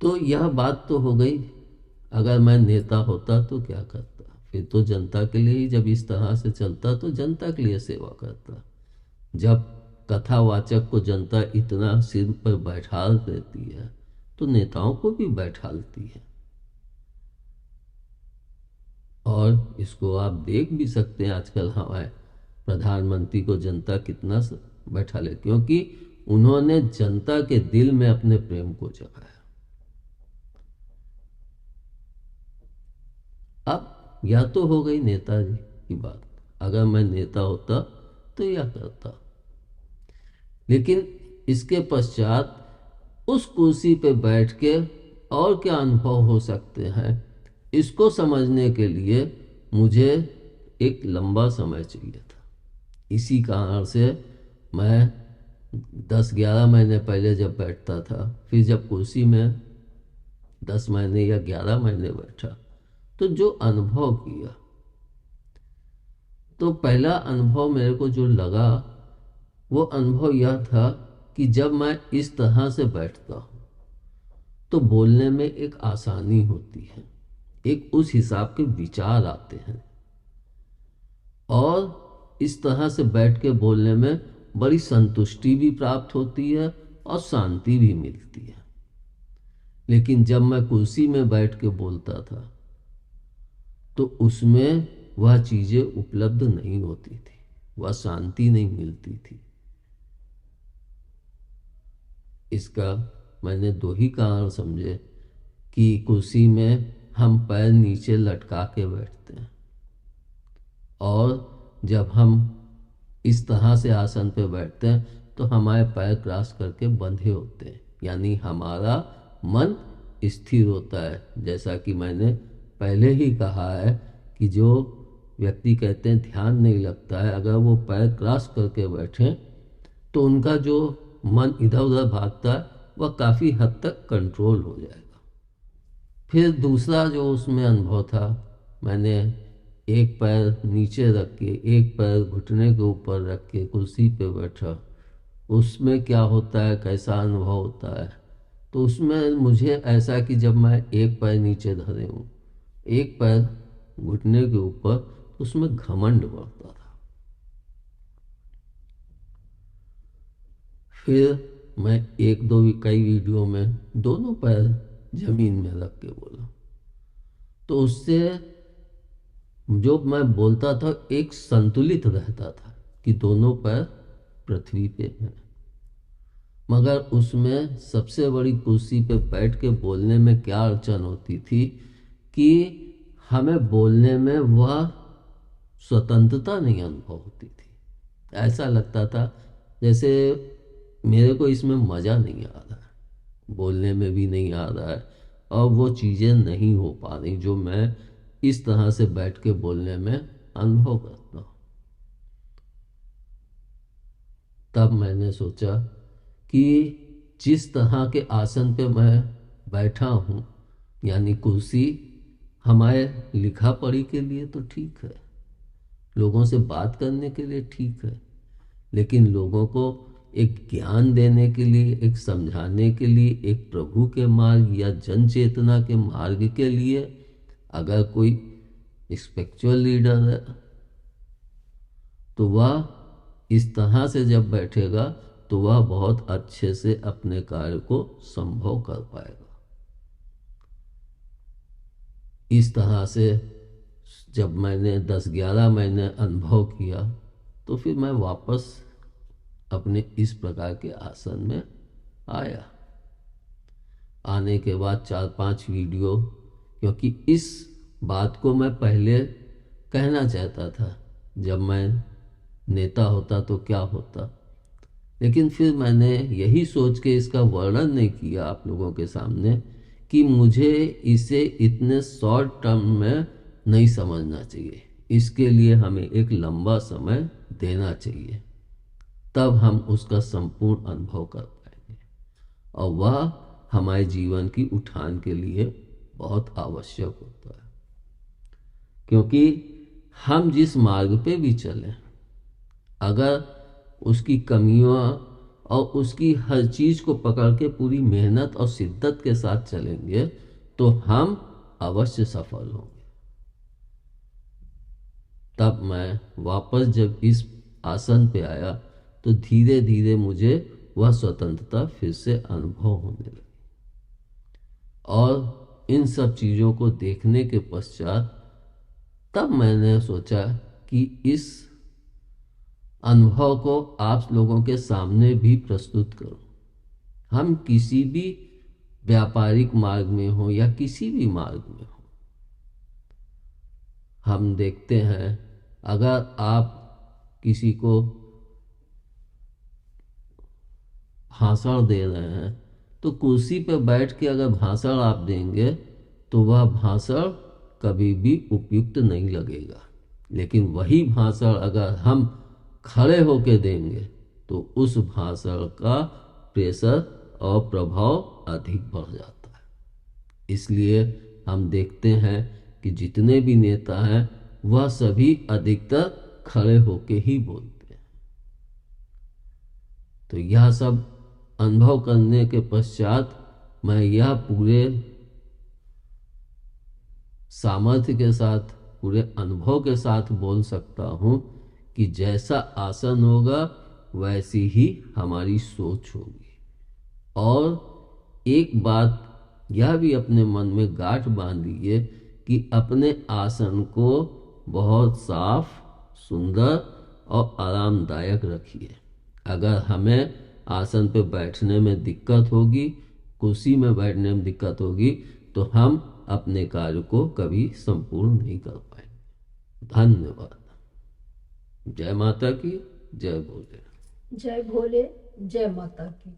तो यह बात तो हो गई, अगर मैं नेता होता तो क्या करता? फिर तो जनता के लिए ही, जब इस तरह से चलता तो जनता के लिए सेवा करता। जब कथावाचक को जनता इतना सिर पर बैठा देती है तो नेताओं को भी बैठालती है। और इसको आप देख भी सकते हैं, आजकल हमारे प्रधानमंत्री को जनता कितना बैठा ले, क्योंकि उन्होंने जनता के दिल में अपने प्रेम को जगाया। अब या तो हो गई नेताजी की बात, अगर मैं नेता होता तो यह करता। लेकिन इसके पश्चात उस कुर्सी पे बैठ के और क्या अनुभव हो सकते हैं, इसको समझने के लिए मुझे एक लंबा समय चाहिए था। इसी कारण से मैं 10-11 महीने पहले जब बैठता था, फिर जब कुर्सी में 10 महीने या 11 महीने बैठा, तो जो अनुभव किया, तो पहला अनुभव मेरे को जो लगा वो अनुभव यह था कि जब मैं इस तरह से बैठता हूँ तो बोलने में एक आसानी होती है, एक उस हिसाब के विचार आते हैं, और इस तरह से बैठ के बोलने में बड़ी संतुष्टि भी प्राप्त होती है और शांति भी मिलती है। लेकिन जब मैं कुर्सी में बैठ के बोलता था तो उसमें वह चीज़ें उपलब्ध नहीं होती थी, वह शांति नहीं मिलती थी। इसका मैंने दो ही कारण समझे कि कुर्सी में हम पैर नीचे लटका के बैठते हैं, और जब हम इस तरह से आसन पे बैठते हैं तो हमारे पैर क्रॉस करके बंधे होते हैं, यानी हमारा मन स्थिर होता है। जैसा कि मैंने पहले ही कहा है कि जो व्यक्ति कहते हैं ध्यान नहीं लगता है, अगर वो पैर क्रॉस करके बैठें तो उनका जो मन इधर उधर भागता है वह काफ़ी हद तक कंट्रोल हो जाएगा। फिर दूसरा जो उसमें अनुभव था, मैंने एक पैर नीचे रख के एक पैर घुटने के ऊपर रख के कुर्सी पे बैठा, उसमें क्या होता है, कैसा अनुभव होता है। तो उसमें मुझे ऐसा कि जब मैं एक पैर नीचे धरे हूँ, एक पैर घुटने के ऊपर, तो उसमें घमंड बढ़ता था। फिर मैं एक दो कई वीडियो में दोनों पैर जमीन में रख के बोला, तो उससे जो मैं बोलता था एक संतुलित रहता था कि दोनों पैर पृथ्वी पे हैं। मगर उसमें सबसे बड़ी कुर्सी पे बैठ के बोलने में क्या अड़चन होती थी कि हमें बोलने में वह स्वतंत्रता नहीं अनुभव होती थी। ऐसा लगता था जैसे मेरे को इसमें मज़ा नहीं आ रहा है, बोलने में भी नहीं आ रहा है, और वो चीज़ें नहीं हो पा रही जो मैं इस तरह से बैठ के बोलने में अनुभव करता हूँ। तब मैंने सोचा कि जिस तरह के आसन पे मैं बैठा हूँ, यानी कुर्सी हमारे लिखा पढ़ी के लिए तो ठीक है, लोगों से बात करने के लिए ठीक है, लेकिन लोगों को एक ज्ञान देने के लिए, एक समझाने के लिए, एक प्रभु के मार्ग या जन चेतना के मार्ग के लिए अगर कोई स्पिरिचुअल लीडर है तो वह इस तरह से जब बैठेगा तो वह बहुत अच्छे से अपने कार्य को संभव कर पाएगा। इस तरह से जब मैंने 10-11 महीने अनुभव किया तो फिर मैं वापस अपने इस प्रकार के आसन में आया। आने के बाद 4-5 वीडियो, क्योंकि इस बात को मैं पहले कहना चाहता था जब मैं नेता होता तो क्या होता, लेकिन फिर मैंने यही सोच के इसका वर्णन नहीं किया आप लोगों के सामने कि मुझे इसे इतने शॉर्ट टर्म में नहीं समझना चाहिए। इसके लिए हमें एक लंबा समय देना चाहिए, तब हम उसका संपूर्ण अनुभव कर पाएंगे, और वह हमारे जीवन की उठान के लिए बहुत आवश्यक होता है। क्योंकि हम जिस मार्ग पे भी चलें, अगर उसकी कमियां और उसकी हर चीज को पकड़ के पूरी मेहनत और शिद्दत के साथ चलेंगे तो हम अवश्य सफल होंगे। तब मैं वापस जब इस आसन पे आया तो धीरे धीरे मुझे वह स्वतंत्रता फिर से अनुभव होने लगी। और इन सब चीज़ों को देखने के पश्चात तब मैंने सोचा कि इस अनुभव को आप लोगों के सामने भी प्रस्तुत करूं। हम किसी भी व्यापारिक मार्ग में हो या किसी भी मार्ग में हो, हम देखते हैं अगर आप किसी को भाषण दे रहे हैं तो कुर्सी पर बैठ के अगर भाषण आप देंगे तो वह भाषण कभी भी उपयुक्त नहीं लगेगा। लेकिन वही भाषण अगर हम खड़े होके देंगे तो उस भाषण का प्रेशर और प्रभाव अधिक बढ़ जाता है। इसलिए हम देखते हैं कि जितने भी नेता हैं वह सभी अधिकतर खड़े होके ही बोलते हैं। तो यह सब अनुभव करने के पश्चात मैं यह पूरे सामर्थ्य के साथ, पूरे अनुभव के साथ बोल सकता हूँ कि जैसा आसन होगा वैसी ही हमारी सोच होगी। और एक बात यह भी अपने मन में गांठ बांध लीजिए कि अपने आसन को बहुत साफ, सुंदर और आरामदायक रखिए। अगर हमें आसन पे बैठने में दिक्कत होगी, कुर्सी में बैठने में दिक्कत होगी, तो हम अपने कार्य को कभी संपूर्ण नहीं कर पाएंगे। धन्यवाद। जय माता की, जय भोले। जय भोले, जय माता की।